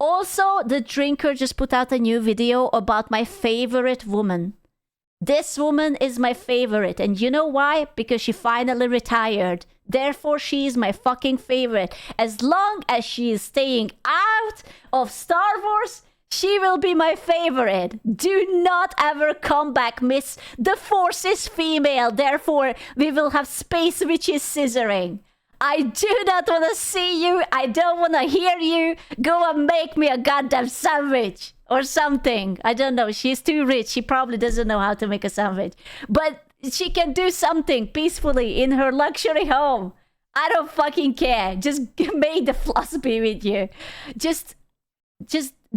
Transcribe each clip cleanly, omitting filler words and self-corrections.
Also, the drinker just put out a new video about my favorite woman. This woman is my favorite. And you know why? Because she finally retired. Therefore, she is my fucking favorite. As long as she is staying out of Star Wars, she will be my favorite. Do not ever come back, miss. The Force is female. Therefore, we will have space witches scissoring. I do not want to see you. I don't want to hear you. Go and make me a goddamn sandwich or something. I don't know. She's too rich. She probably doesn't know how to make a sandwich. But she can do something peacefully in her luxury home. I don't fucking care. Just make the floss be with you. Just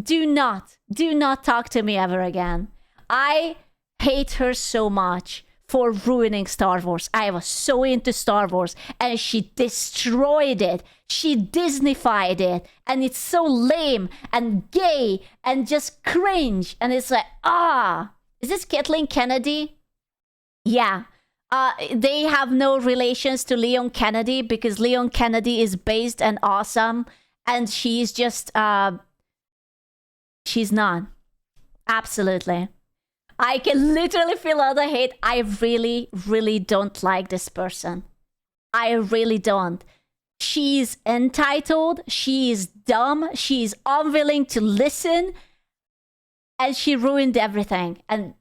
do not talk to me ever again. I hate her so much for ruining Star Wars. I was so into Star Wars and she destroyed it. She Disneyfied it and it's so lame and gay and just cringe. And it's like, is this Kathleen Kennedy? Yeah. They have no relations to Leon Kennedy because Leon Kennedy is based and awesome and she's just, she's not. Absolutely. I can literally feel all the hate. I really, really don't like this person. I really don't. She's entitled. She is dumb. She's unwilling to listen. And she ruined everything. And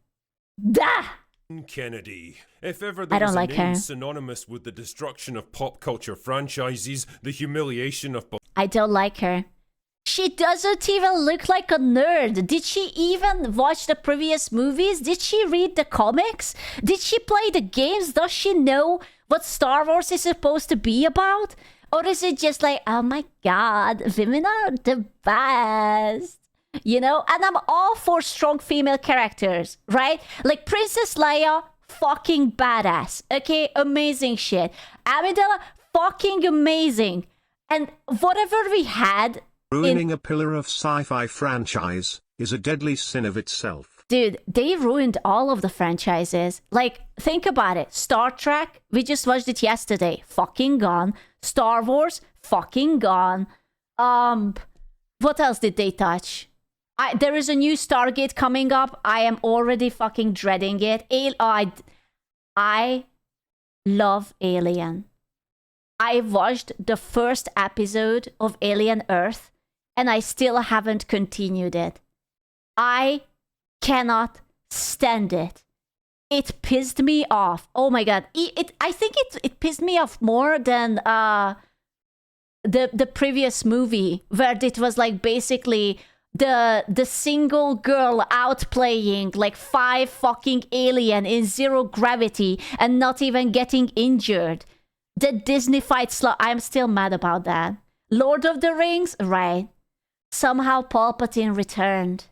Kennedy. If ever there was a name synonymous with the destruction of pop culture franchises, the humiliation of... I don't like her. She doesn't even look like a nerd. Did she even watch the previous movies? Did she read the comics? Did she play the games? Does she know what Star Wars is supposed to be about? Or is it just like, oh my god, women are the best? You know? And I'm all for strong female characters, right? Like Princess Leia, fucking badass. Okay? Amazing shit. Amidala, fucking amazing. And whatever we had... Ruining a pillar of sci-fi franchise is a deadly sin of itself. Dude, they ruined all of the franchises. Like, think about it. Star Trek, we just watched it yesterday. Fucking gone. Star Wars, fucking gone. What else did they touch? There is a new Stargate coming up. I am already fucking dreading it. I love Alien. I watched the first episode of Alien Earth. And I still haven't continued it. I cannot stand it. It pissed me off. Oh my god. I think it pissed me off more than the previous movie, where it was like basically the single girl outplaying like 5 fucking alien in zero gravity and not even getting injured. The Disney-fied I'm still mad about that. Lord of the Rings, right? Somehow Palpatine returned.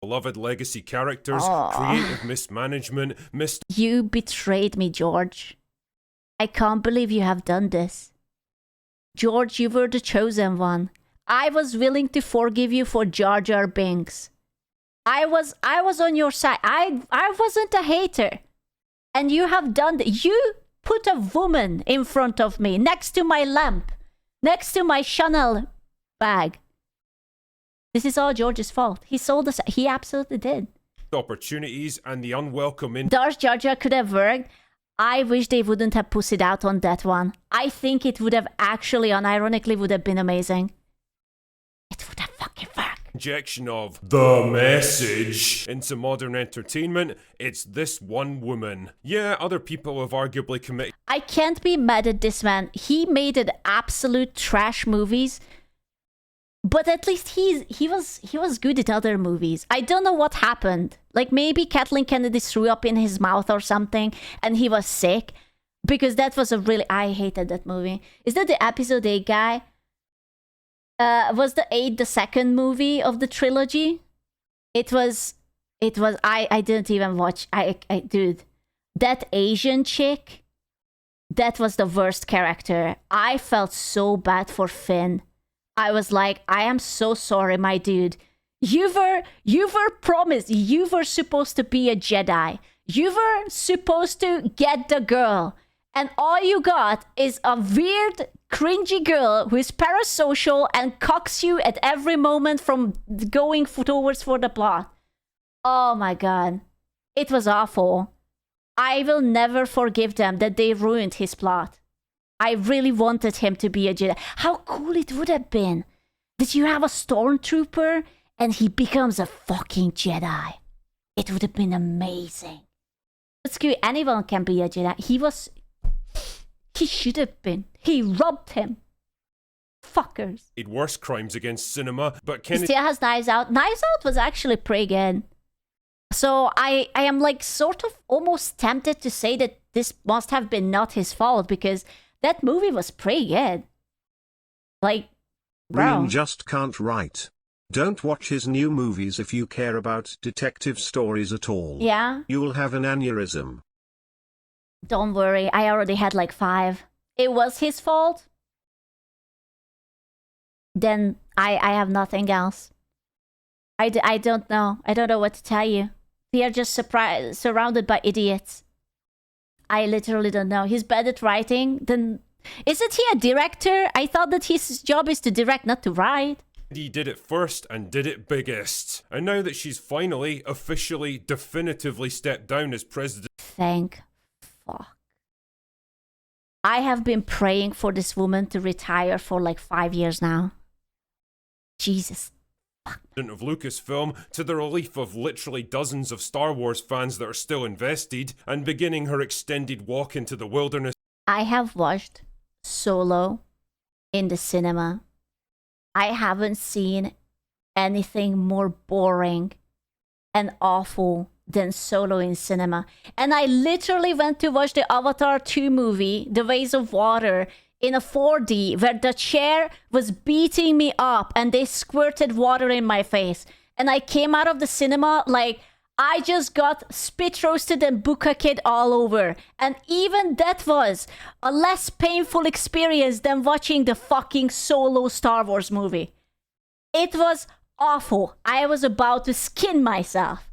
Beloved legacy characters, creative mismanagement, You betrayed me, George. I can't believe you have done this. George, you were the chosen one. I was willing to forgive you for Jar Jar Binks. I was on your side. I wasn't a hater. And you have done that. You put a woman in front of me, next to my lamp, next to my Chanel bag. This is all George's fault. He sold us. He absolutely did. Opportunities and the unwelcome Darth Jar Jar could have worked. I wish they wouldn't have pussied out on that one. I think it would have actually, unironically, would have been amazing. It would have fucking worked. Injection of the message into modern entertainment. It's this one woman. Yeah, other people have arguably committed. I can't be mad at this man. He made it absolute trash movies. But at least he was good at other movies. I don't know what happened. Like maybe Kathleen Kennedy threw up in his mouth or something and he was sick. Because that was I hated that movie. Is that the episode 8 guy? Was the 8 the second movie of the trilogy? It was I didn't even watch. Dude, that Asian chick, that was the worst character. I felt so bad for Finn. I was like, I am so sorry, my dude. You were promised. You were supposed to be a Jedi. You were supposed to get the girl. And all you got is a weird cringy girl who is parasocial and cocks you at every moment from going towards for the plot. Oh my god. It was awful. I will never forgive them that they ruined his plot. I really wanted him to be a Jedi. How cool it would have been that you have a stormtrooper and he becomes a fucking Jedi. It would have been amazing. But screw it, anyone can be a Jedi. He should have been. He robbed him. Fuckers. Worse crimes against cinema, but He still has Knives Out. Knives Out was actually pretty good. So I am like sort of almost tempted to say that this must have been not his fault because that movie was pretty good. Like, bro. Green just can't write. Don't watch his new movies if you care about detective stories at all. Yeah? You'll have an aneurysm. Don't worry, I already had like 5. It was his fault. Then I have nothing else. I don't know. I don't know what to tell you. We are just surrounded by idiots. I literally don't know. He's bad at writing. Then isn't he a director? I thought that his job is to direct, not to write. He did it first and did it biggest. And now that she's finally, officially, definitively stepped down as president. Thank fuck. I have been praying for this woman to retire for like 5 years now. Jesus. Of Lucasfilm, to the relief of literally dozens of Star Wars fans that are still invested, and beginning her extended walk into the wilderness. I have watched Solo in the cinema. I haven't seen anything more boring and awful than Solo in cinema. And I literally went to watch the Avatar 2 movie, The Ways of Water, in a 4D where the chair was beating me up and they squirted water in my face. And I came out of the cinema like I just got spit roasted and bukkake all over. And even that was a less painful experience than watching the fucking Solo Star Wars movie. It was awful. I was about to skin myself.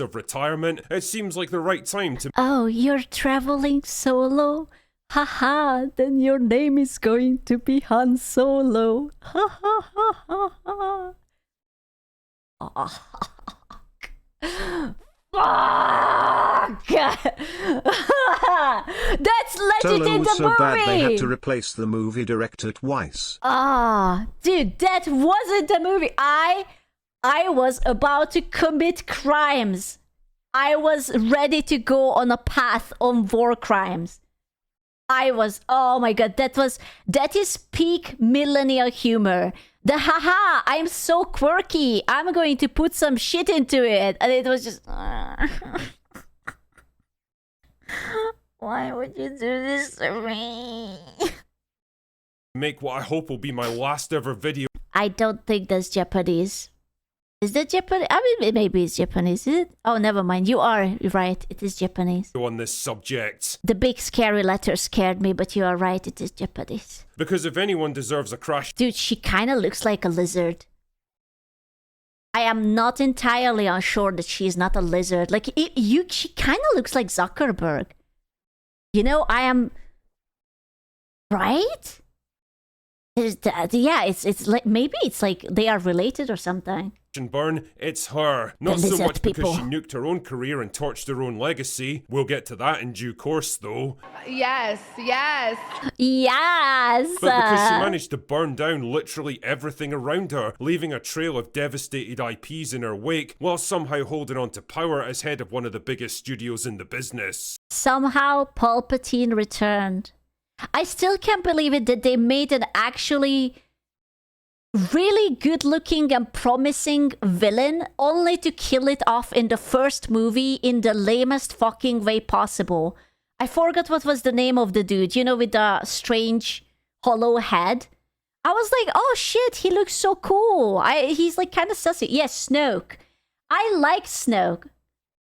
Of retirement, it seems like the right time to. Oh, you're traveling solo? Haha, then your name is going to be Han Solo. Ha ha ha ha ha. Fuck! That's legit Solo in was the so movie! bad they had to replace the movie director twice. Dude, that wasn't the movie. I was about to commit crimes. I was ready to go on a path on war crimes. Oh my god, that is peak millennial humor. The haha, I'm so quirky, I'm going to put some shit into it. And it was just... Why would you do this to me? Make what I hope will be my last ever video. I don't think that's Japanese. Is that Japanese? I mean, maybe it's Japanese, is it? Oh, never mind. You are right. It is Japanese. On this subject. The big scary letter scared me, but you are right. It is Japanese. Because if anyone deserves a crash... Dude, she kind of looks like a lizard. I am not entirely unsure that she's not a lizard. Like, she kind of looks like Zuckerberg. You know, I am... Right? Yeah, it's like... Maybe it's like they are related or something. Burn, it's her. Not so much people. because she nuked her own career and torched her own legacy. We'll get to that in due course, though. Yes. But because she managed to burn down literally everything around her, leaving a trail of devastated IPs in her wake, while somehow holding on to power as head of one of the biggest studios in the business. Somehow Palpatine returned. I still can't believe it that they made an actually... really good looking and promising villain only to kill it off in the first movie in the lamest fucking way possible. I forgot what was the name of the dude, you know, with the strange hollow head. I was like, oh shit, he looks so cool. He's like kind of sussy. Yes, Snoke. I like Snoke.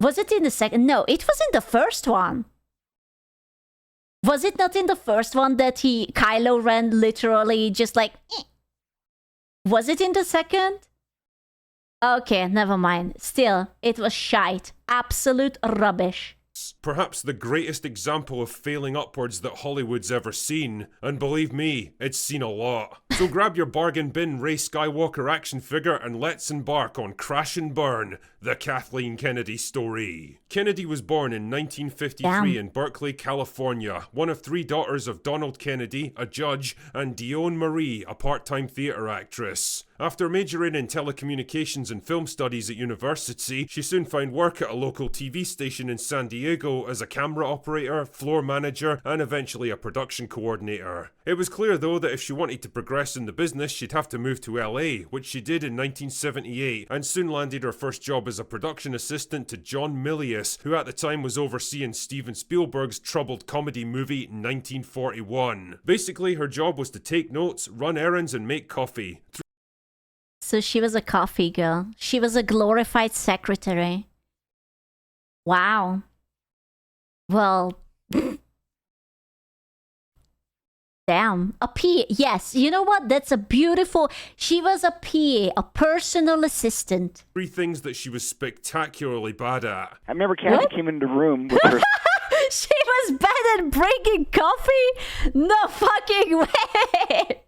Was it in the second? No, it was in the first one. Was it not in the first one that Kylo Ren literally just like... Was it in the second? Okay, never mind. Still, it was shite. Absolute rubbish. Perhaps the greatest example of failing upwards that Hollywood's ever seen. And believe me, it's seen a lot. So grab your bargain bin Rey Skywalker action figure and let's embark on Crash and Burn, the Kathleen Kennedy story. Kennedy was born in 1953 in Berkeley, California, one of 3 daughters of Donald Kennedy, a judge, and Dionne Marie, a part-time theatre actress. After majoring in telecommunications and film studies at university, she soon found work at a local TV station in San Diego as a camera operator, floor manager, and eventually a production coordinator. It was clear though that if she wanted to progress in the business, she'd have to move to LA, which she did in 1978, and soon landed her first job as a production assistant to John Milius, who at the time was overseeing Steven Spielberg's troubled comedy movie 1941. Basically, her job was to take notes, run errands, and make coffee. So she was a coffee girl. She was a glorified secretary. Wow. Well, damn. A PA. Yes, you know what? That's a beautiful... She was a PA, a personal assistant. 3 things that she was spectacularly bad at. I remember Kathy came into the room with her... She was bad at bringing coffee? No fucking way!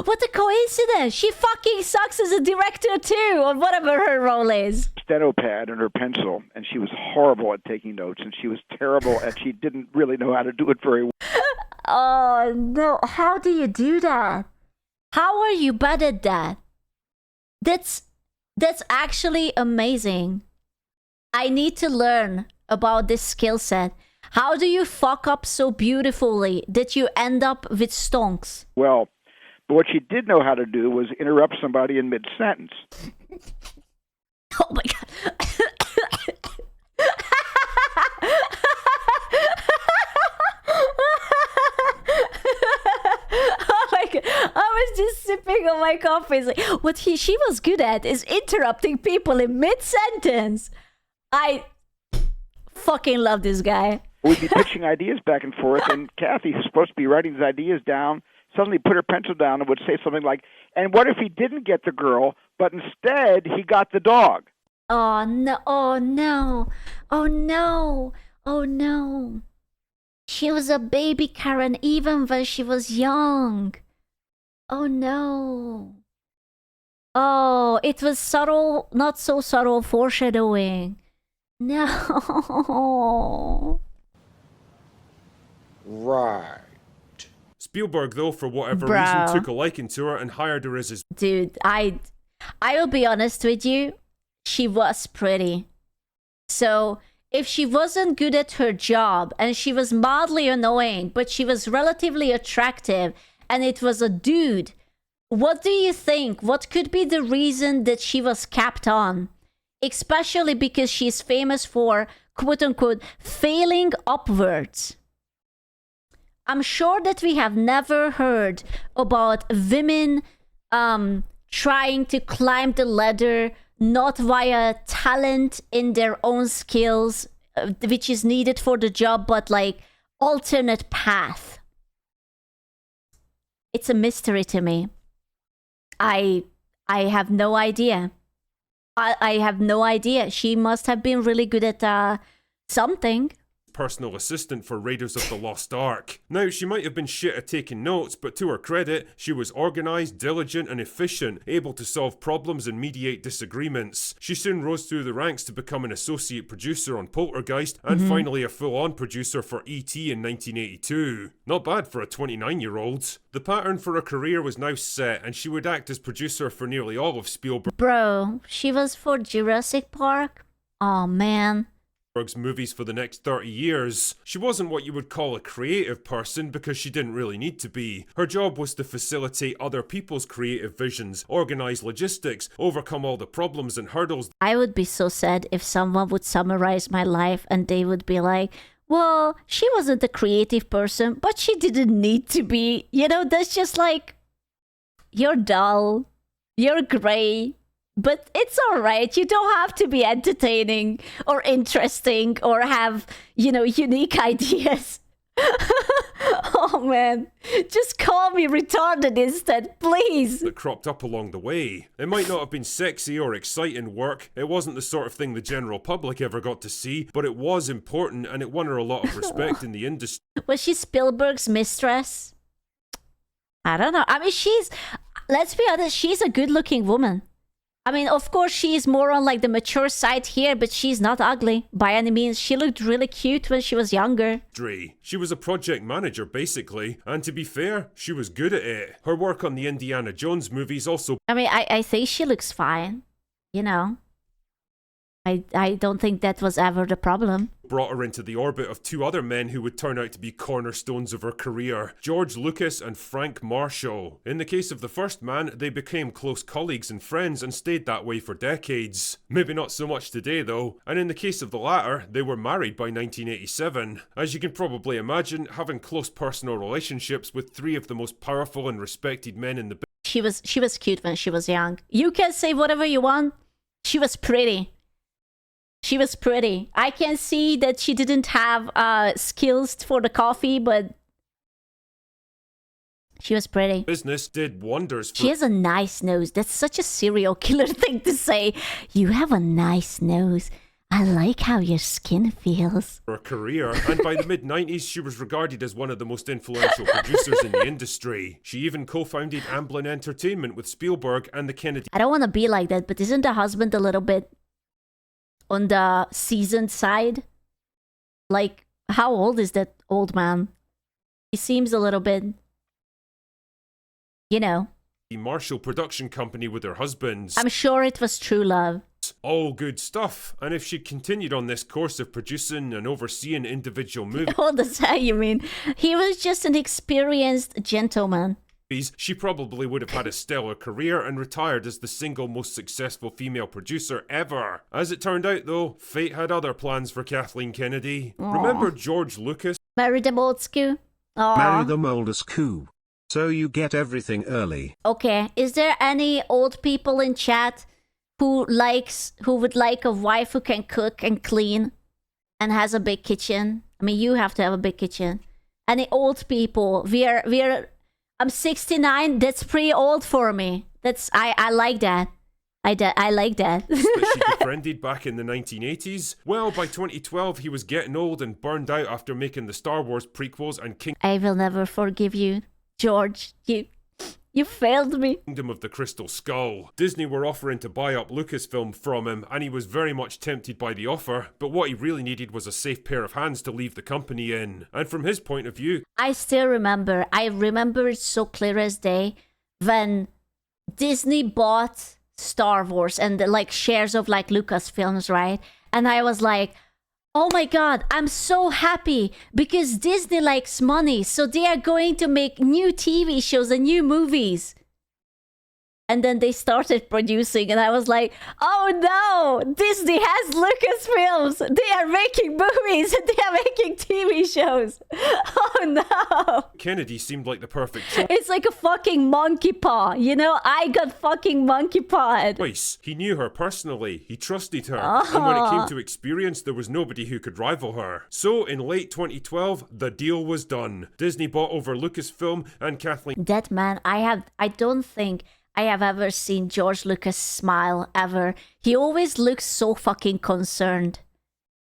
What a coincidence! She fucking sucks as a director too, or whatever her role is. Steno pad and her pencil, and she was horrible at taking notes, and she was terrible, and she didn't really know how to do it very well. Oh no, how do you do that? How are you bad at that? That's actually amazing. I need to learn about this skill set. How do you fuck up so beautifully that you end up with stonks? Well, but what she did know how to do was interrupt somebody in mid-sentence. Oh my god. Oh my god. I was just sipping on my coffee. It's like, what she was good at is interrupting people in mid-sentence. I fucking love this guy. We'd be pitching ideas back and forth, and Kathy, who's supposed to be writing these ideas down, suddenly put her pencil down and would say something like, and what if he didn't get the girl, but instead he got the dog? Oh no, oh no, oh no, oh no. She was a baby Karen even when she was young. Oh no. Oh, it was subtle, not so subtle foreshadowing. No. Right. Spielberg, though, for whatever reason, took a liking to her and hired her as his... Dude, I will be honest with you. She was pretty. So, if she wasn't good at her job, and she was mildly annoying, but she was relatively attractive, and it was a dude, what do you think? What could be the reason that she was kept on? Especially because she's famous for, quote-unquote, failing upwards. I'm sure that we have never heard about women trying to climb the ladder not via talent in their own skills, which is needed for the job, but like alternate path. It's a mystery to me. I have no idea. I have no idea. She must have been really good at something. Personal assistant for Raiders of the Lost Ark. Now, she might have been shit at taking notes, but to her credit, she was organised, diligent and efficient, able to solve problems and mediate disagreements. She soon rose through the ranks to become an associate producer on Poltergeist, and finally a full-on producer for E.T. in 1982. Not bad for a 29-year-old. The pattern for her career was now set, and she would act as producer for nearly all of Spielberg. Bro, she was for Jurassic Park? Oh man. Movies for the next 30 years. She wasn't what you would call a creative person because she didn't really need to be. Her job was to facilitate other people's creative visions, organise logistics, overcome all the problems and hurdles. I would be so sad if someone would summarize my life and they would be like, well, she wasn't a creative person, but she didn't need to be. You know, that's just like, you're dull, you're grey. But it's alright, you don't have to be entertaining or interesting or have, you know, unique ideas. Oh man. Just call me retarded instead, please. That cropped up along the way. It might not have been sexy or exciting work, it wasn't the sort of thing the general public ever got to see, but it was important and it won her a lot of respect in the industry. Was she Spielberg's mistress? I don't know. I mean, let's be honest, she's a good-looking woman. I mean, of course, she's more on like the mature side here, but she's not ugly by any means. She looked really cute when she was younger. She was a project manager, basically, and to be fair, she was good at it. Her work on the Indiana Jones movies also... I mean, I think she looks fine, you know. I don't think that was ever the problem. Brought her into the orbit of two other men who would turn out to be cornerstones of her career, George Lucas and Frank Marshall. In the case of the first man, they became close colleagues and friends and stayed that way for decades. Maybe not so much today though, and in the case of the latter, they were married by 1987. As you can probably imagine, having close personal relationships with three of the most powerful and respected men in the business. She was cute when she was young. You can say whatever you want. She was pretty. She was pretty. I can see that she didn't have skills for the coffee, but she was pretty. Business did wonders for... She has a nice nose. That's such a serial killer thing to say. You have a nice nose. I like how your skin feels. Her career, and by the mid-90s she was regarded as one of the most influential producers in the industry. She even co-founded Amblin Entertainment with Spielberg and the Kennedy... I don't want to be like that, but isn't the husband a little bit on the seasoned side? Like, how old is that old man? He seems a little bit, you know. The Marshall production company with her husbands. I'm sure it was true love. All good stuff. And if she'd continued on this course of producing and overseeing individual movies... What does that you mean? He was just an experienced gentleman. She probably would have had a stellar career and retired as the single most successful female producer ever. As it turned out though, fate had other plans for Kathleen Kennedy. Aww. Remember George Lucas? Marry them old school? Marry them old as coup. So you get everything early. Okay, is there any old people in chat who would like a wife who can cook and clean and has a big kitchen? I mean, you have to have a big kitchen. Any old people? I'm 69. That's pretty old for me. I like that. I like that. That she befriended back in the 1980s. Well, by 2012, he was getting old and burned out after making the Star Wars prequels and I will never forgive you, George. You failed me. Kingdom of the Crystal Skull. Disney were offering to buy up Lucasfilm from him, and he was very much tempted by the offer, but what he really needed was a safe pair of hands to leave the company in. And from his point of view... I remember it so clear as day when Disney bought Star Wars and the shares of Lucasfilms, right? And I was like, oh my god, I'm so happy because Disney likes money, so they are going to make new TV shows and new movies. And then they started producing and I was like, oh no, Disney has Lucasfilms. They are making movies and they are making TV shows. Oh no. Kennedy seemed like the perfect It's like a fucking monkey paw, you know? I got fucking monkey pawed. choice. He knew her personally. He trusted her. And when it came to experience, there was nobody who could rival her. So in late 2012, the deal was done. Disney bought over Lucasfilm and Kathleen... That man, I don't think I have ever seen George Lucas smile, ever. He always looks so fucking concerned.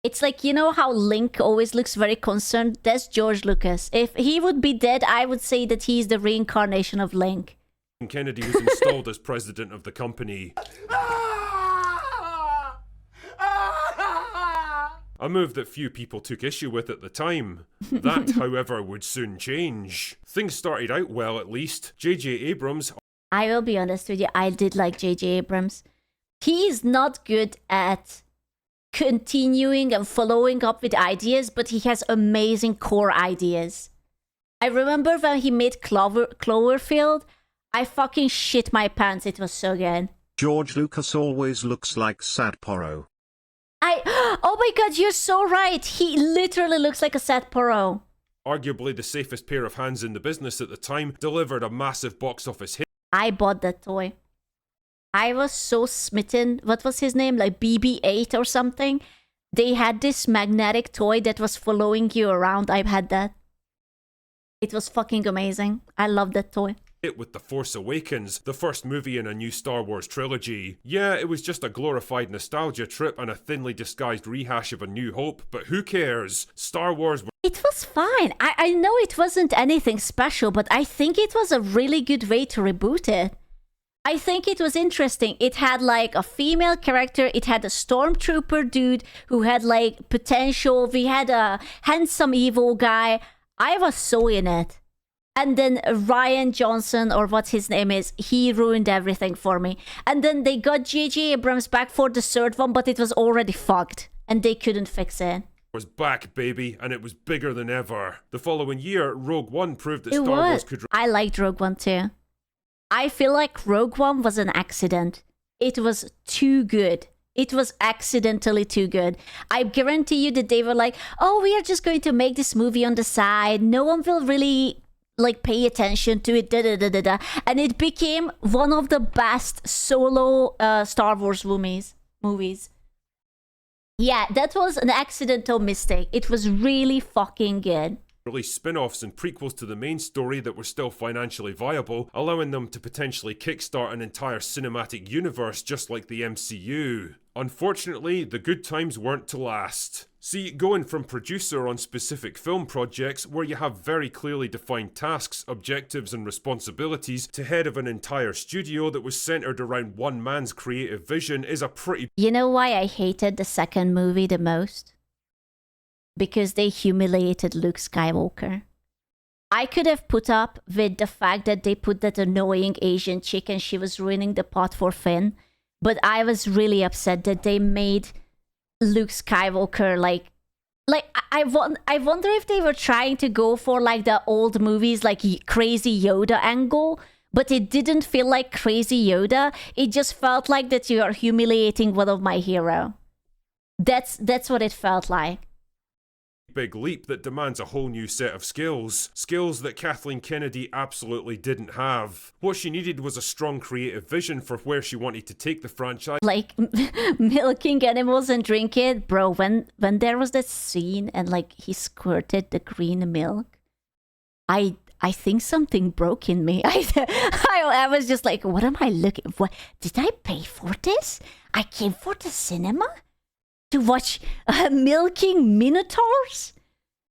It's like, you know how Link always looks very concerned? That's George Lucas. If he would be dead, I would say that he's the reincarnation of Link. Kennedy was installed as president of the company. A move that few people took issue with at the time. That, however, would soon change. Things started out well, at least. J.J. Abrams... I will be honest with you, I did like J.J. Abrams. He is not good at continuing and following up with ideas, but he has amazing core ideas. I remember when he made Cloverfield, I fucking shit my pants, it was so good. George Lucas always looks like sad porro. Oh my god, you're so right. He literally looks like a sad porro. Arguably the safest pair of hands in the business at the time, delivered a massive box office hit. I bought that toy. I was so smitten. What was his name? Like BB-8 or something? They had this magnetic toy that was following you around. I've had that. It was fucking amazing. I love that toy. It with The Force Awakens, the first movie in a new Star Wars trilogy. Yeah, it was just a glorified nostalgia trip and a thinly disguised rehash of A New Hope, but who cares? Star Wars... It was fine. I know it wasn't anything special, but I think it was a really good way to reboot it. I think it was interesting. It had like a female character. It had a stormtrooper dude who had like potential. We had a handsome evil guy. I was so in it. And then Rian Johnson, or what his name is, he ruined everything for me. And then they got J.J. Abrams back for the third one, but it was already fucked. And they couldn't fix it. Was back, baby, and it was bigger than ever. The following year, Rogue One proved that Star Wars could... I liked Rogue One too. I feel like Rogue One was an accident. It was too good. It was accidentally too good. I guarantee you that they were like, oh, we are just going to make this movie on the side. No one will really... like pay attention to it, and it became one of the best solo Star Wars movies. Yeah, that was an accidental mistake. It was really fucking good. Release spin-offs and prequels to the main story that were still financially viable, allowing them to potentially kickstart an entire cinematic universe just like the MCU. Unfortunately, the good times weren't to last. See, going from producer on specific film projects where you have very clearly defined tasks, objectives and responsibilities to head of an entire studio that was centered around one man's creative vision is a pretty... You know why I hated the second movie the most? Because they humiliated Luke Skywalker. I could have put up with the fact that they put that annoying Asian chick and she was ruining the pot for Finn, but I was really upset that they made Luke Skywalker like I wonder if they were trying to go for like the old movies like crazy Yoda angle, but it didn't feel like crazy Yoda. It just felt like that you are humiliating one of my hero. That's what it felt like. Big leap that demands a whole new set of skills. Skills that Kathleen Kennedy absolutely didn't have. What she needed was a strong creative vision for where she wanted to take the franchise. Like milking animals and drinking. Bro, when there was that scene and like he squirted the green milk, I think something broke in me. I was just like, what am I looking for? Did I pay for this? I came for the cinema? To watch milking minotaurs?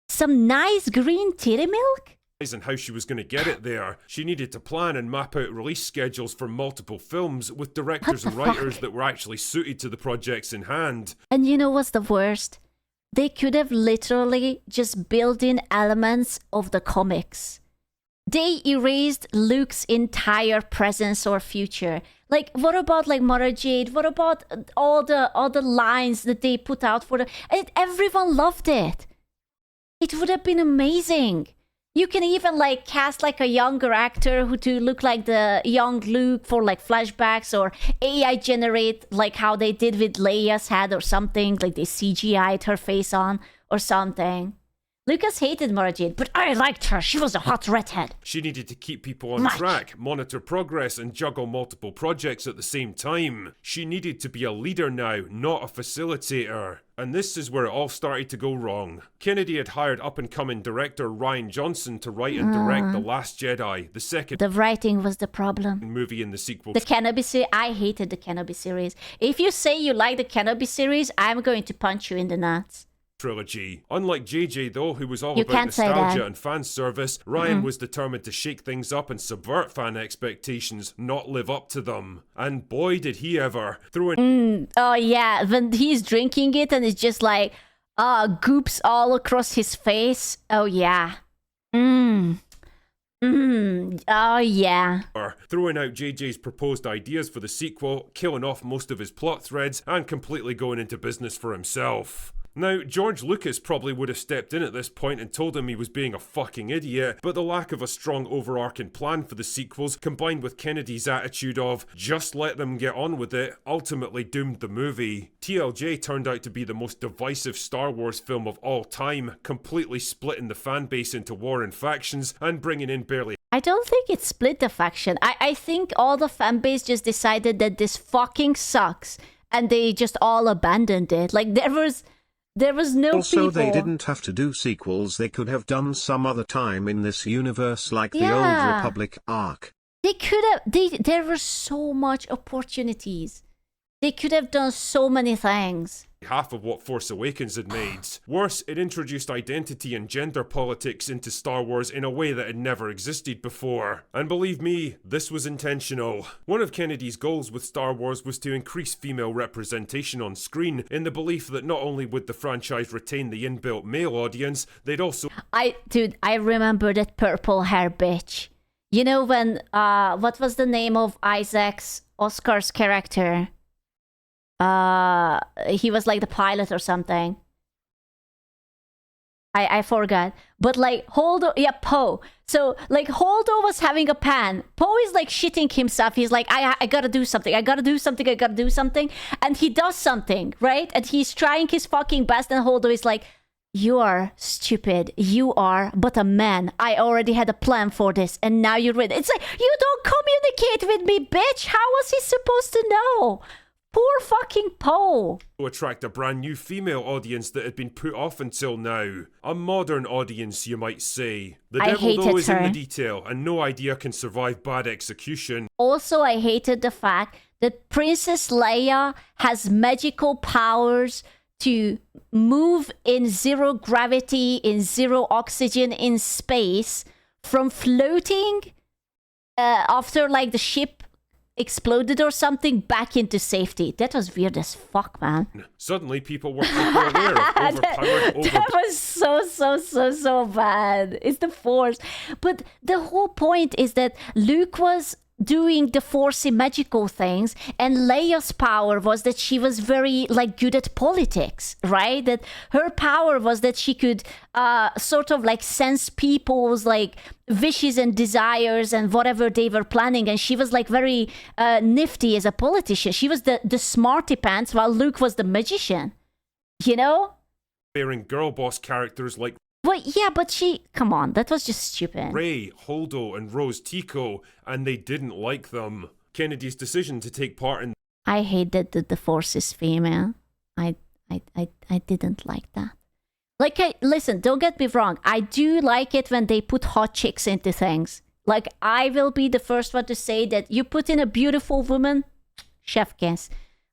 Some nice green titty milk? And how she was going to get it there. She needed to plan and map out release schedules for multiple films with directors and writers that were actually suited to the projects in hand. And you know what's the worst? They could have literally just built in elements of the comics. They erased Luke's entire presence or future. Like, what about like Mara Jade? What about all the lines that they put out for the... And everyone loved it. It would have been amazing. You can even like cast like a younger actor who to look like the young Luke for like flashbacks, or AI generate like how they did with Leia's head or something, like they CGI'd her face on or something. Lucas hated Mara Jade, but I liked her. She was a hot redhead. She needed to keep people on track, monitor progress, and juggle multiple projects at the same time. She needed to be a leader now, not a facilitator. And this is where it all started to go wrong. Kennedy had hired up-and-coming director Rian Johnson to write and direct The Last Jedi, the second... The writing was the problem. ...movie in the sequel. The Kenobi series. I hated the Kenobi series. If you say you like the Kenobi series, I'm going to punch you in the nuts. Trilogy. Unlike JJ though, who was all about nostalgia and fan service, Ryan was determined to shake things up and subvert fan expectations, not live up to them. And boy did he ever. Oh yeah, when he's drinking it and it's just like, goops all across his face. Oh yeah. Oh yeah. Throwing out JJ's proposed ideas for the sequel, killing off most of his plot threads, and completely going into business for himself. Now, George Lucas probably would have stepped in at this point and told him he was being a fucking idiot, but the lack of a strong overarching plan for the sequels, combined with Kennedy's attitude of, just let them get on with it, ultimately doomed the movie. TLJ turned out to be the most divisive Star Wars film of all time, completely splitting the fan base into warring factions and bringing in barely... I don't think it split the faction. I think all the fan base just decided that this fucking sucks, and they just all abandoned it. Like, there was There was no Also, people. they didn't have to do sequels. They could have done some other time in this universe, like the Old Yeah. Republic arc. They could have. There were so much opportunities. They could have done so many things. Half of what Force Awakens had made. Worse, it introduced identity and gender politics into Star Wars in a way that had never existed before. And believe me, this was intentional. One of Kennedy's goals with Star Wars was to increase female representation on screen, in the belief that not only would the franchise retain the inbuilt male audience, they'd also... I remember that purple hair bitch. You know when, what was the name of Oscar's character? He was like the pilot or something. I forgot. But like Poe. So like Holdo was having a pan. Poe is like shitting himself. He's like, I gotta do something. I gotta do something. And he does something, right? And he's trying his fucking best. And Holdo is like, you are stupid. You are but a man. I already had a plan for this. And now you're with it. It's like, you don't communicate with me, bitch. How was he supposed to know? Poor fucking Poe. attract a brand new female audience that had been put off until now. A modern audience, you might say. The devil, though, is in the detail, and no idea can survive bad execution. Also, I hated the fact that Princess Leia has magical powers to move in zero gravity, in zero oxygen, in space, from floating after like the ship exploded or something back into safety. That was weird as fuck, man. Suddenly people were aware of that was so bad. It's the Force. But the whole point is that Luke was doing the Forcey magical things, and Leia's power was that she was very like good at politics, right? That her power was that she could sort of like sense people's like wishes and desires and whatever they were planning, and she was like very nifty as a politician. She was the smarty pants, while Luke was the magician, you know? Bearing girl boss characters like come on, that was just stupid. Rey, Holdo, and Rose Tico, and they didn't like them. Kennedy's decision to take part in... I hate that the Force is female. I didn't like that. Like, listen, don't get me wrong. I do like it when they put hot chicks into things. Like, I will be the first one to say that you put in a beautiful woman, chef kiss.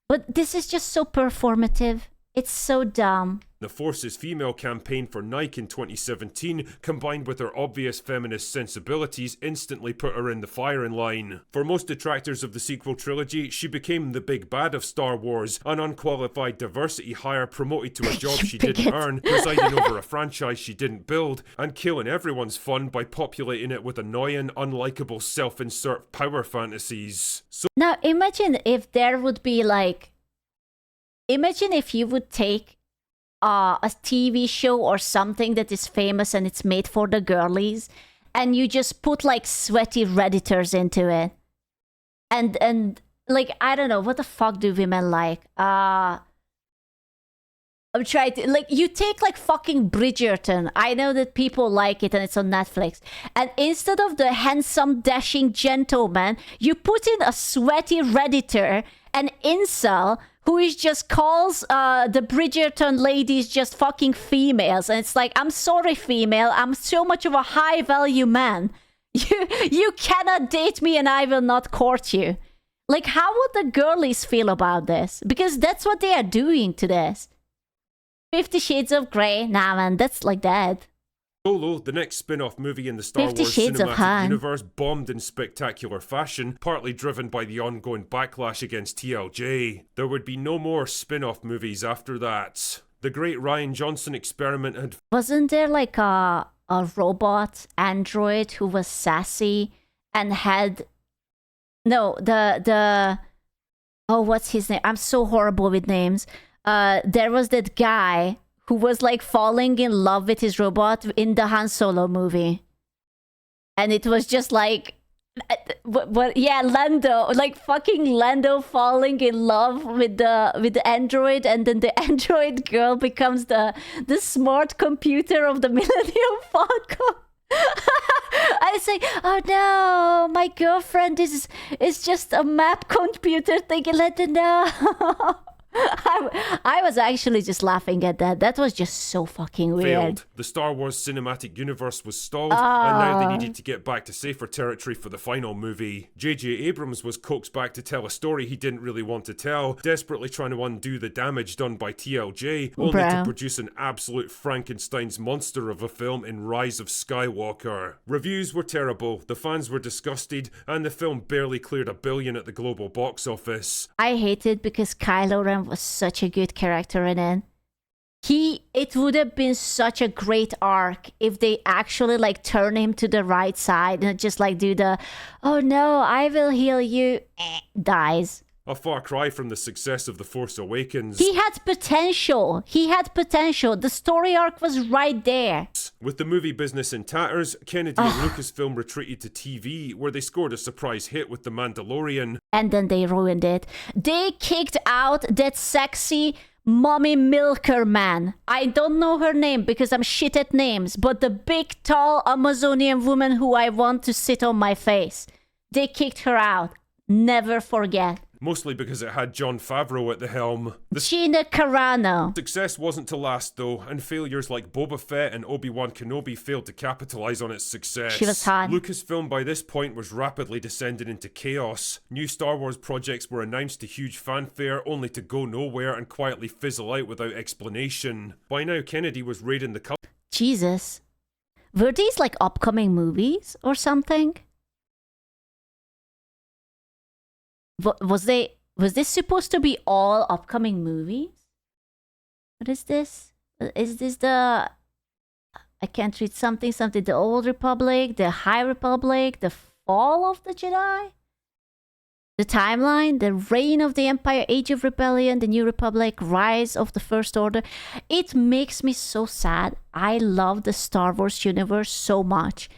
But this is just so performative. It's so dumb. The Force's female campaign for Nike in 2017, combined with her obvious feminist sensibilities, instantly put her in the firing line. For most detractors of the sequel trilogy, she became the big bad of Star Wars, an unqualified diversity hire promoted to a job she didn't earn, presiding over a franchise she didn't build, and killing everyone's fun by populating it with annoying, unlikable self-insert power fantasies. So now imagine if there would be like... Imagine if you would take a TV show or something that is famous and it's made for the girlies, and you just put like sweaty Redditors into it. And like, I don't know, what the fuck do women like? I'm trying to, like, you take like fucking Bridgerton. I know that people like it and it's on Netflix. And instead of the handsome, dashing gentleman, you put in a sweaty Redditor, an incel, who is just calls the Bridgerton ladies just fucking females. And it's like, I'm sorry, female. I'm so much of a high value man. You cannot date me and I will not court you. Like, how would the girlies feel about this? Because that's what they are doing to this. 50 Shades of Grey. Nah, man, that's like that. Solo, the next spin-off movie in the Star Wars cinematic universe, bombed in spectacular fashion, partly driven by the ongoing backlash against TLJ. There would be no more spin-off movies after that. The great Rian Johnson experiment had... Wasn't there like a robot android who was sassy and had... No, the... Oh, what's his name? I'm so horrible with names. There was that guy who was like falling in love with his robot in the Han Solo movie. And it was just like, Lando, like fucking Lando falling in love with the android, and then the android girl becomes the smart computer of the Millennium Falcon. I say, oh no, my girlfriend is just a map computer thinking, let her know. I was actually just laughing at that. That was just so fucking weird. Failed. The Star Wars cinematic universe was stalled, and now they needed to get back to safer territory for the final movie. J.J. Abrams was coaxed back to tell a story he didn't really want to tell, desperately trying to undo the damage done by TLJ, only to produce an absolute Frankenstein's monster of a film in Rise of Skywalker. Reviews were terrible, the fans were disgusted, and the film barely cleared $1 billion at the global box office. I hate it because Kylo Ren was such a good character in it. It would have been such a great arc if they actually like turn him to the right side and just like do the, oh no, I will heal you, dies. A far cry from the success of The Force Awakens. He had potential. The story arc was right there. With the movie business in tatters, Kennedy and Lucasfilm retreated to TV, where they scored a surprise hit with The Mandalorian. And then they ruined it. They kicked out that sexy mommy milker man. I don't know her name because I'm shit at names, but the big, tall Amazonian woman who I want to sit on my face. They kicked her out. Never forget. Mostly because it had Jon Favreau at the helm. Gina Carano. Success wasn't to last though, and failures like Boba Fett and Obi-Wan Kenobi failed to capitalize on its success. She was hot. Lucasfilm by this point was rapidly descending into chaos. New Star Wars projects were announced to huge fanfare, only to go nowhere and quietly fizzle out without explanation. By now, Kennedy was raiding the Jesus. Were these like upcoming movies or something? Was this supposed to be all upcoming movies? What is this? Is this the... I can't read something, the Old Republic, the High Republic, the Fall of the Jedi? The Timeline, the Reign of the Empire, Age of Rebellion, the New Republic, Rise of the First Order. It makes me so sad. I love the Star Wars universe so much.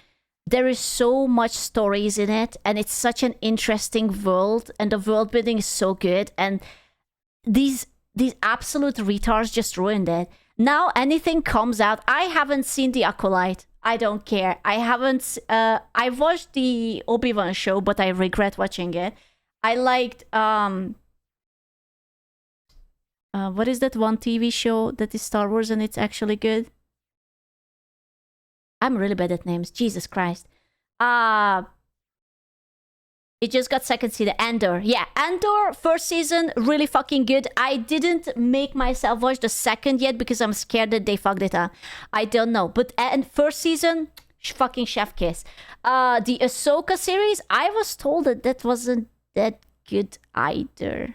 There is so much stories in it, and it's such an interesting world, and the world building is so good, and these absolute retards just ruined it. Now anything comes out, I haven't seen the Acolyte. I don't care. I watched the Obi-Wan show, but I regret watching it. I liked, what is that one TV show that is Star Wars and it's actually good? I'm really bad at names. Jesus Christ. It just got second season. Andor. Yeah, Andor, first season, really fucking good. I didn't make myself watch the second yet because I'm scared that they fucked it up. I don't know. But and first season, fucking chef kiss. The Ahsoka series, I was told that wasn't that good either.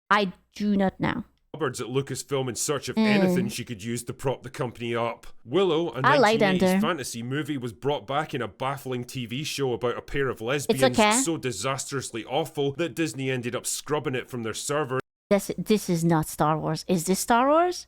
I do not know. Cupboards at Lucasfilm in search of anything she could use to prop the company up. Willow, a 1980s fantasy movie, was brought back in a baffling TV show about a pair of lesbians so disastrously awful that Disney ended up scrubbing it from their servers. This is not Star Wars. Is this Star Wars?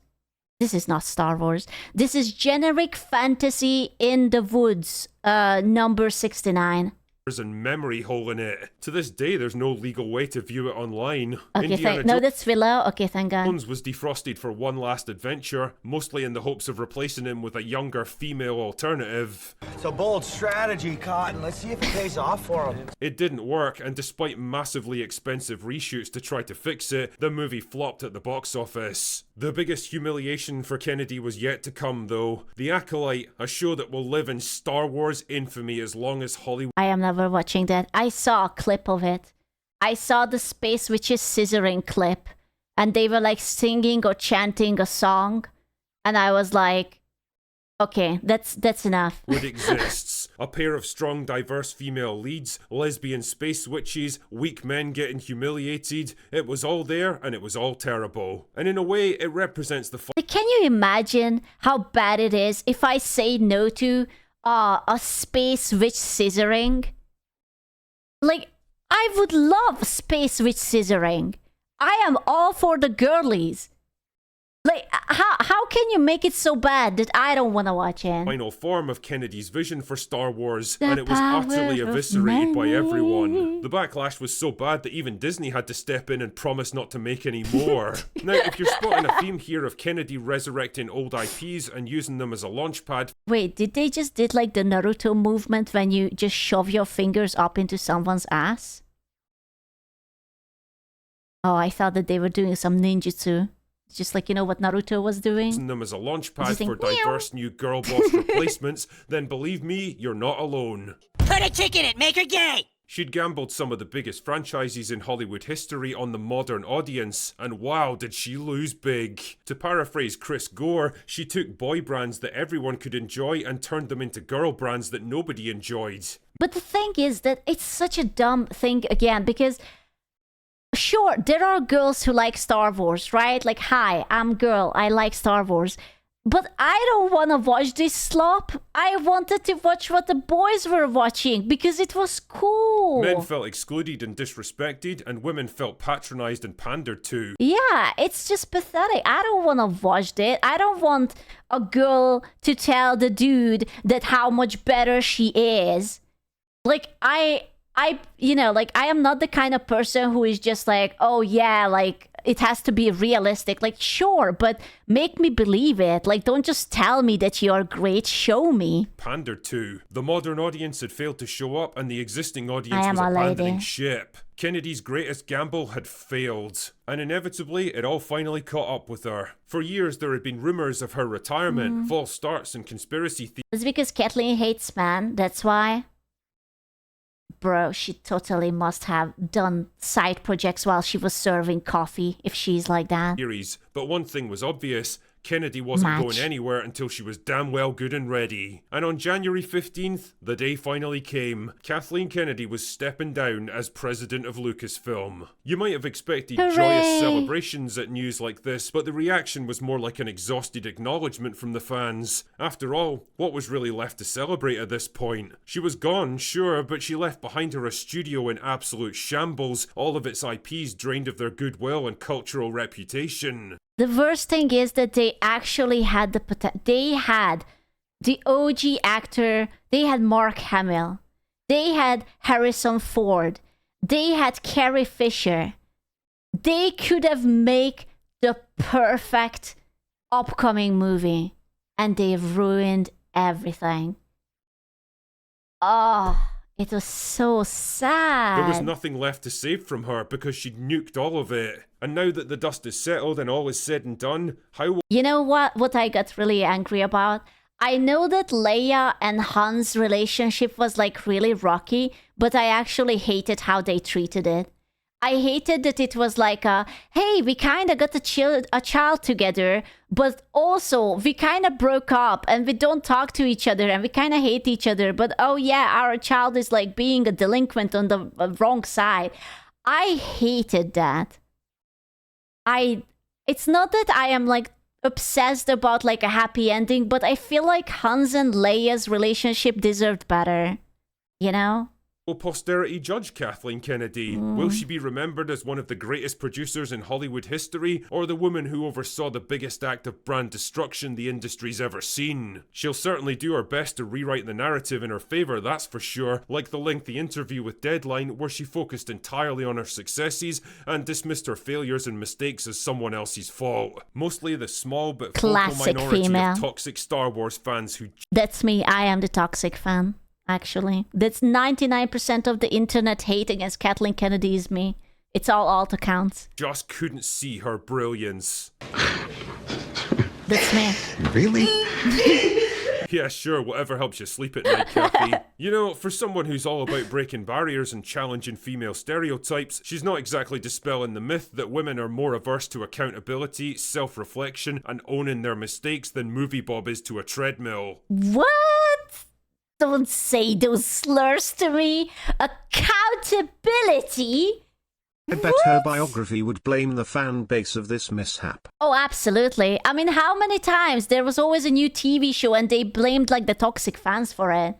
This is not Star Wars. This is generic fantasy in the woods, number 69. And memory hole in it. To this day, there's no legal way to view it online. Okay, no, that's Willow. Okay, thank God. Jones was defrosted for one last adventure, mostly in the hopes of replacing him with a younger female alternative. It's a bold strategy, Cotton. Let's see if it pays off for him. It didn't work, and despite massively expensive reshoots to try to fix it, the movie flopped at the box office. The biggest humiliation for Kennedy was yet to come, though. The Acolyte, a show that will live in Star Wars infamy as long as Hollywood. I am never watching that. I saw a clip of it. I saw the Space Witches scissoring clip, and they were like singing or chanting a song, and I was like, okay, that's enough. What exists? A pair of strong, diverse female leads, lesbian space witches, weak men getting humiliated. It was all there, and it was all terrible. And in a way, it represents the... Can you imagine how bad it is if I say no to a space witch scissoring? Like, I would love space witch scissoring. I am all for the girlies. Like, how can you make it so bad that I don't want to watch it? Final form of Kennedy's vision for Star Wars, and it was utterly eviscerated by everyone. The backlash was so bad that even Disney had to step in and promise not to make any more. Now, if you're spotting a theme here of Kennedy resurrecting old IPs and using them as a launchpad... Wait, did they just did like the Naruto movement when you just shove your fingers up into someone's ass? Oh, I thought that they were doing some ninjutsu. Just like, you know, what Naruto was doing. Using them as a launch pad Just for think, meow. diverse new girl boss replacements, then believe me, you're not alone. Put a kick in it, make her gay! She'd gambled some of the biggest franchises in Hollywood history on the modern audience, and wow, did she lose big. To paraphrase Chris Gore, she took boy brands that everyone could enjoy and turned them into girl brands that nobody enjoyed. But the thing is that it's such a dumb thing again, because sure, there are girls who like Star Wars, right? Like, hi, I'm girl, I like Star Wars. But I don't want to watch this slop. I wanted to watch what the boys were watching because it was cool. Men felt excluded and disrespected, and women felt patronized and pandered to. Yeah, it's just pathetic. I don't want to watch it. I don't want a girl to tell the dude that how much better she is. Like, I am not the kind of person who is just like, oh yeah, like, it has to be realistic. Like, sure, but make me believe it. Like, don't just tell me that you're great, show me. Pandered to. The modern audience had failed to show up, and the existing audience I am was a abandoning lady. ship. Kennedy's greatest gamble had failed, and inevitably it all finally caught up with her. For years there had been rumours of her retirement, false starts and conspiracy theories. It's because Kathleen hates men, that's why. Bro, she totally must have done side projects while she was serving coffee, if she's like that. But one thing was obvious. Kennedy wasn't Match. going anywhere until she was damn well good and ready. And on January 15th, the day finally came. Kathleen Kennedy was stepping down as president of Lucasfilm. You might have expected Hooray! joyous celebrations at news like this, but the reaction was more like an exhausted acknowledgement from the fans. After all, what was really left to celebrate at this point? She was gone, sure, but she left behind her a studio in absolute shambles, all of its IPs drained of their goodwill and cultural reputation. The worst thing is that they actually had the potential. They had the OG actor. They had Mark Hamill. They had Harrison Ford. They had Carrie Fisher. They could have made the perfect upcoming movie. And they ruined everything. Oh, it was so sad. There was nothing left to save from her because she'd nuked all of it. And now that the dust is settled and all is said and done, how... You know what I got really angry about? I know that Leia and Han's relationship was like really rocky, but I actually hated how they treated it. I hated that it was like hey, we kind of got a child together, but also we kind of broke up and we don't talk to each other and we kind of hate each other. But oh yeah, our child is like being a delinquent on the wrong side. I hated that. It's not that I am like obsessed about like a happy ending, but I feel like Han's and Leia's relationship deserved better. You know? Will posterity judge Kathleen Kennedy? Will she be remembered as one of the greatest producers in Hollywood history, or the woman who oversaw the biggest act of brand destruction the industry's ever seen? She'll certainly do her best to rewrite the narrative in her favour, that's for sure, like the lengthy interview with Deadline where she focused entirely on her successes and dismissed her failures and mistakes as someone else's fault. Mostly the small but vocal Classic minority female. of toxic Star Wars fans who That's me. I am the toxic fan, actually. That's 99% of the internet hate against Kathleen Kennedy is me. It's all alt accounts. just couldn't see her brilliance. That's me. Really? Yeah, sure, whatever helps you sleep at night, Kathy. You know, for someone who's all about breaking barriers and challenging female stereotypes, she's not exactly dispelling the myth that women are more averse to accountability, self-reflection, and owning their mistakes than Movie Bob is to a treadmill. What? Don't say those slurs to me. Accountability? I bet her biography would blame the fan base of this mishap. Oh, absolutely. I mean, how many times there was always a new TV show and they blamed like the toxic fans for it?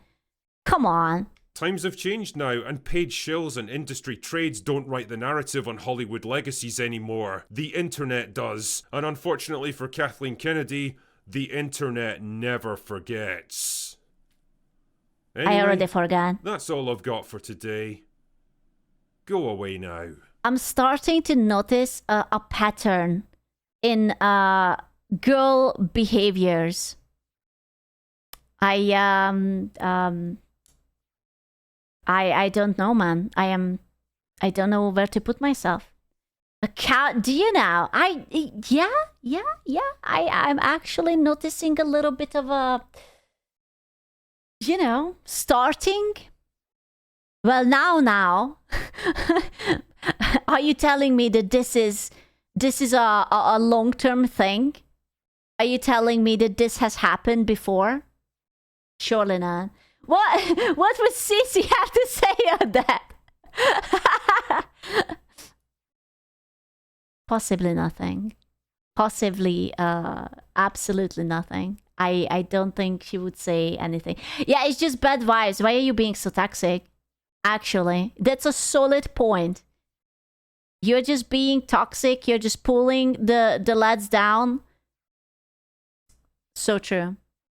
Come on. Times have changed now, and paid shills and industry trades don't write the narrative on Hollywood legacies anymore. The internet does. And unfortunately for Kathleen Kennedy, the internet never forgets. Anyway, I already forgot. that's all I've got for today. Go away now. I'm starting to notice a pattern in girl behaviors. I don't know, man. I don't know where to put myself. Do you know? I'm actually noticing a little bit of a, starting. Well, now. Are you telling me that this is a long-term thing? Are you telling me that this has happened before? Surely not. What would Cece have to say on that? Possibly nothing. Possibly absolutely nothing. I don't think she would say anything. Yeah, it's just bad vibes. Why are you being so toxic? Actually, that's a solid point. You're just being toxic. You're just pulling the lads down. So true.